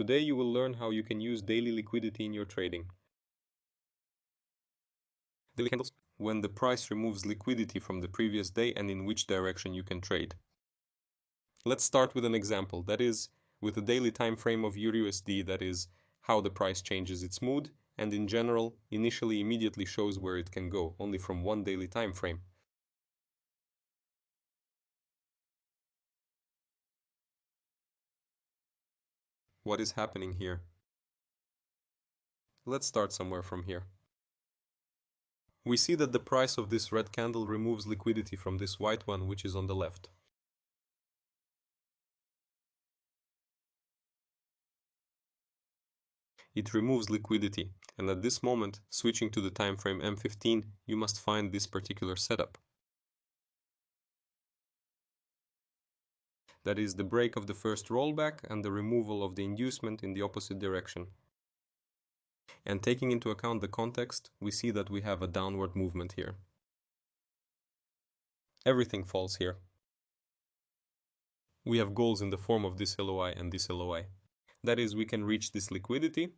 Today you will learn how you can use daily liquidity in your trading. Daily candles. When the price removes liquidity from the previous day and in which direction you can trade. Let's start with an example, that is, with a daily time frame of EURUSD, that is, how the price changes its mood, and in general, initially immediately shows where it can go, only from one daily time frame. What is happening here? Let's start somewhere from here. We see that the price of this red candle removes liquidity from this white one, which is on the left. It removes liquidity, and at this moment, switching to the time frame M15, you must find this particular setup. That is the break of the first rollback and the removal of the inducement in the opposite direction. And taking into account the context, we see that we have a downward movement here. Everything falls here. We have goals in the form of this LOI and this LOI. That is, we can reach this liquidity.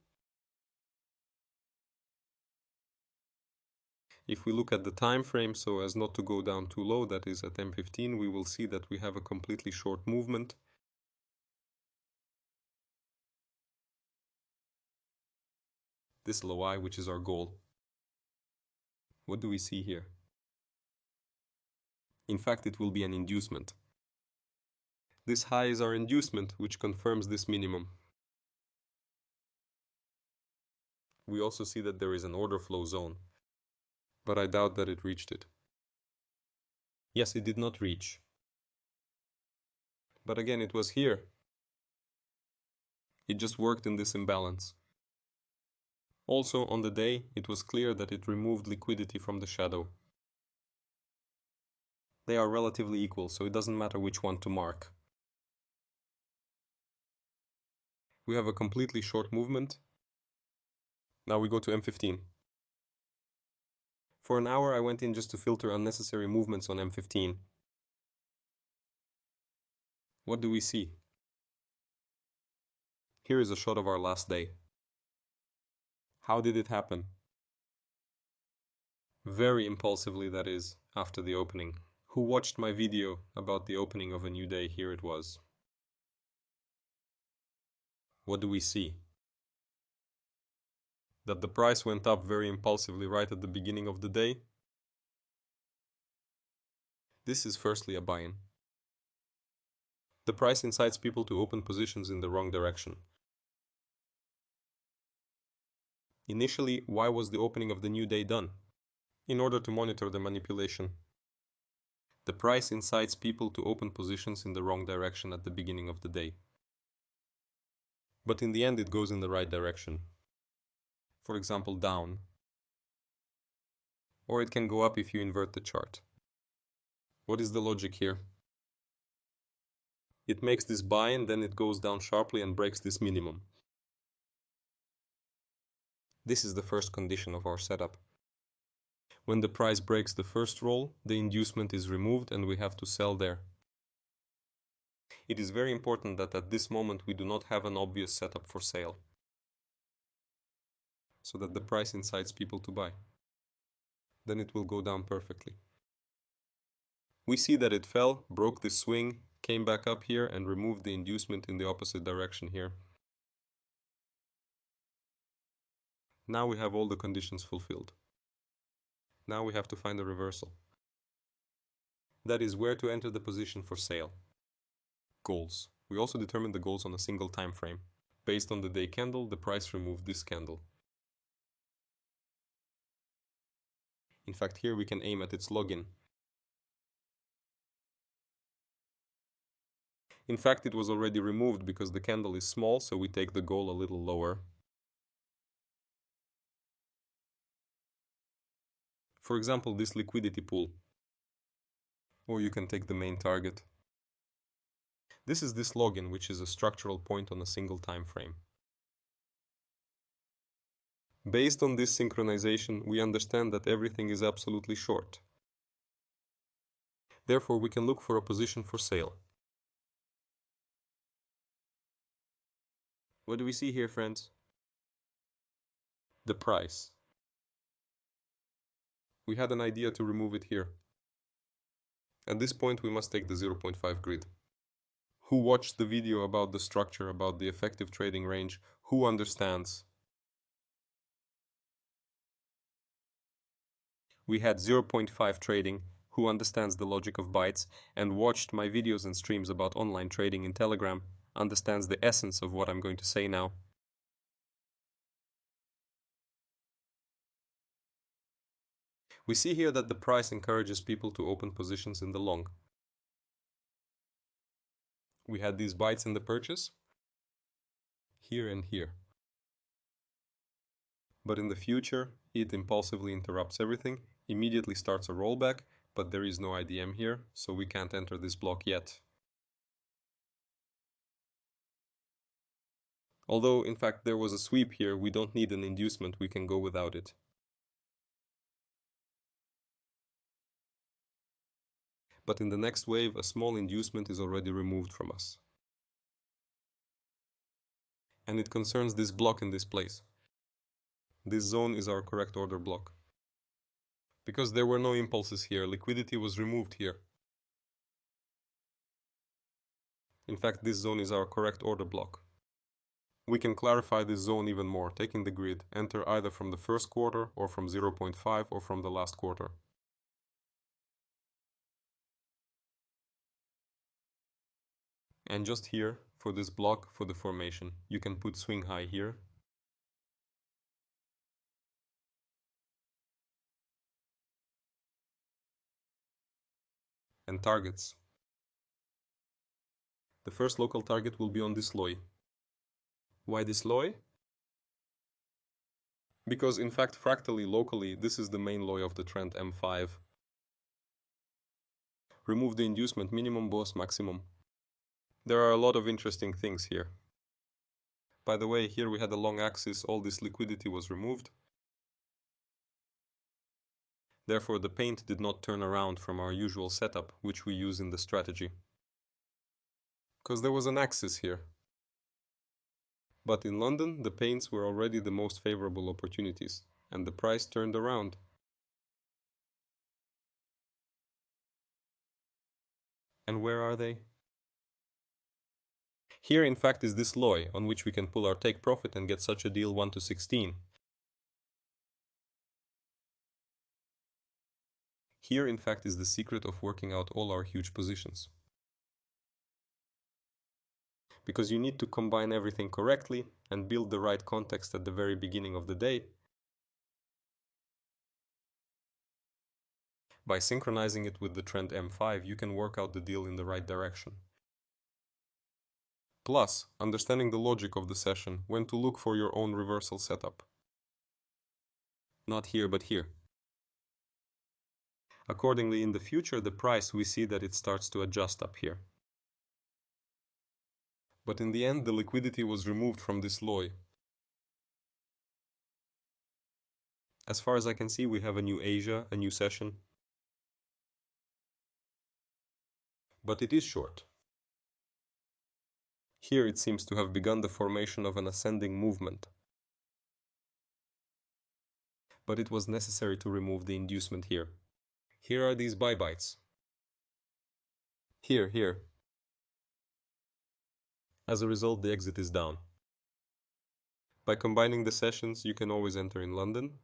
If we look at the time frame so as not to go down too low, that is at M15, we will see that we have a completely short movement. This LOI, which is our goal. What do we see here? In fact, it will be an inducement. This high is our inducement, which confirms this minimum. We also see that there is an order flow zone, but I doubt that it reached it. Yes, it did not reach. But again, it was here. It just worked in this imbalance. Also, on the day, it was clear that it removed liquidity from the shadow. They are relatively equal, so it doesn't matter which one to mark. We have a completely short movement. Now we go to M15. For an hour I went in just to filter unnecessary movements on M15. What do we see? Here is a shot of our last day. How did it happen? Very impulsively, that is, after the opening. Who watched my video about the opening of a new day? Here it was. What do we see? That the price went up very impulsively right at the beginning of the day. This is firstly a buy-in. The price incites people to open positions in the wrong direction. Initially, why was the opening of the new day done? In order to monitor the manipulation. The price incites people to open positions in the wrong direction at the beginning of the day. But in the end it goes in the right direction. For example, down. Or it can go up if you invert the chart. What is the logic here? It makes this buy-in, then it goes down sharply and breaks this minimum. This is the first condition of our setup. When the price breaks the first roll, the inducement is removed and we have to sell there. It is very important that at this moment we do not have an obvious setup for sale, so that the price incites people to buy. Then it will go down perfectly. We see that it fell, broke this swing, came back up here and removed the inducement in the opposite direction here. Now we have all the conditions fulfilled. Now we have to find a reversal. That is where to enter the position for sale. Goals. We also determine the goals on a single time frame. Based on the day candle, the price removed this candle. In fact, here we can aim at its login. In fact, it was already removed because the candle is small, so we take the goal a little lower. For example, this liquidity pool. Or you can take the main target. This is this login, which is a structural point on a single time frame. Based on this synchronization, we understand that everything is absolutely short. Therefore, we can look for a position for sale. What do we see here, friends? The price. We had an idea to remove it here. At this point, we must take the 0.5 grid. Who watched the video about the structure, about the effective trading range? Who understands? We had 0.5 trading, who understands the logic of bytes, and watched my videos and streams about online trading in Telegram, understands the essence of what I'm going to say now. We see here that the price encourages people to open positions in the long. We had these bytes in the purchase, here and here. But in the future, it impulsively interrupts everything, immediately starts a rollback, but there is no IDM here, so we can't enter this block yet. Although, in fact, there was a sweep here, we don't need an inducement, we can go without it. But in the next wave, a small inducement is already removed from us. And it concerns this block in this place. This zone is our correct order block. Because there were no impulses here, liquidity was removed here. In fact, this zone is our correct order block. We can clarify this zone even more, taking the grid, enter either from the first quarter or from 0.5 or from the last quarter. And just here, for this block, for the formation, you can put swing high here. And targets. The first local target will be on this loy. Why this loy? Because in fact, fractally, locally, this is the main loy of the trend M5. Remove the inducement, minimum, boss, maximum. There are a lot of interesting things here. By the way, here we had a long axis, all this liquidity was removed. Therefore, the paint did not turn around from our usual setup, which we use in the strategy. Because there was an axis here. But in London, the paints were already the most favorable opportunities, and the price turned around. And where are they? Here, in fact, is this loy, on which we can pull our take profit and get such a deal 1 to 16. Here, in fact, is the secret of working out all our huge positions. Because you need to combine everything correctly and build the right context at the very beginning of the day. By synchronizing it with the trend M5, you can work out the deal in the right direction. Plus, understanding the logic of the session, when to look for your own reversal setup. Not here, but here. Accordingly, in the future, the price, we see that it starts to adjust up here. But in the end, the liquidity was removed from this loy. As far as I can see, we have a new Asia, a new session. But it is short. Here it seems to have begun the formation of an ascending movement. But it was necessary to remove the inducement here. Here are these buy bytes. Here. As a result, the exit is down. By combining the sessions, you can always enter in London.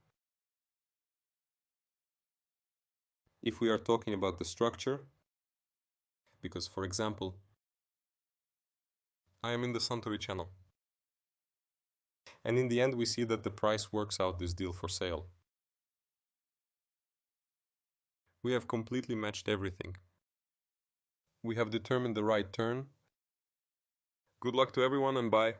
If we are talking about the structure, because for example, I am in the Suntory channel. And in the end, we see that the price works out this deal for sale. We have completely matched everything. We have determined the right turn. Good luck to everyone and bye.